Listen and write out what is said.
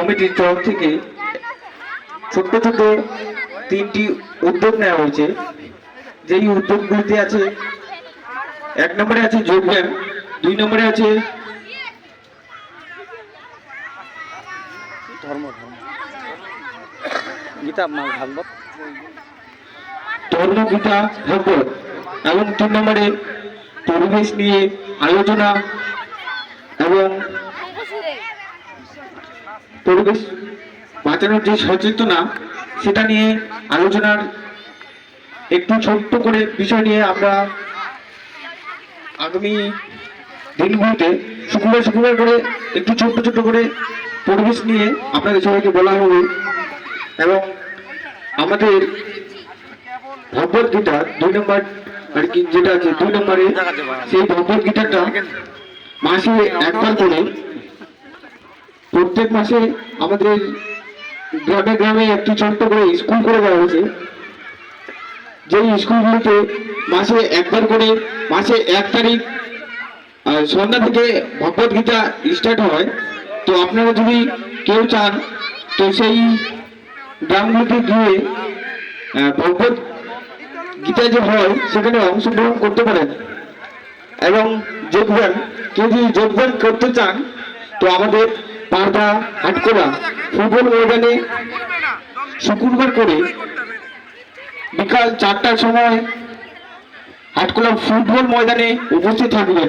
কমিটির তরফ থেকে ছোট্ট ছোট 3টি উদ্যোগ নেওয়া হয়েছে। যেই উদ্যোগগুলিতে আছে, 1 নম্বরে আছে যোগব্যায়াম, 2 নম্বরে আছে ধর্মগীতা ভাগবত এবং 3 নম্বরে পরিবেশ নিয়ে আলোচনা এবং পরিবেশ বাঁচানোর যে সচেতনা সেটা নিয়ে আলোচনার একটু ছোট্ট করে বিষয় নিয়ে আমরা আগামী দিনগুলিতে শুক্রবার করে একটু ছোট্ট করে পরিবেশ নিয়ে আপনাদের সবাইকে বলা হবে। এবং আমাদের ভগবদ্গীতা 2 নম্বর আর কি যেটা আছে 2 নম্বরে, সেই ভগবদ্গীতাটা মাসে একবার করে প্রত্যেক মাসে আমাদের গ্রামে গ্রামে একটি ছোট্ট করে স্কুল করে দেওয়া হয়েছে। যেই স্কুলগুলিতে মাসে একবার করে মাসে 1 তারিখ সন্ধ্যা থেকে ভগবদ্গীতা স্টার্ট হয়। তো আপনারা যদি কেউ চান তো সেই গ্রামগুলিতে গিয়ে ভগবদ্গীতা যে হয় সেখানে অংশগ্রহণ করতে পারেন। এবং যোগব্যায়াম, কেউ যদি যোগব্যায়াম করতে চান তো আমাদের পাড়া হাটকোলা ফুটবল ময়দানে শুক্রবার করে বিকাল 4টার সময় হাটকোলা ফুটবল ময়দানে উপস্থিত থাকবেন।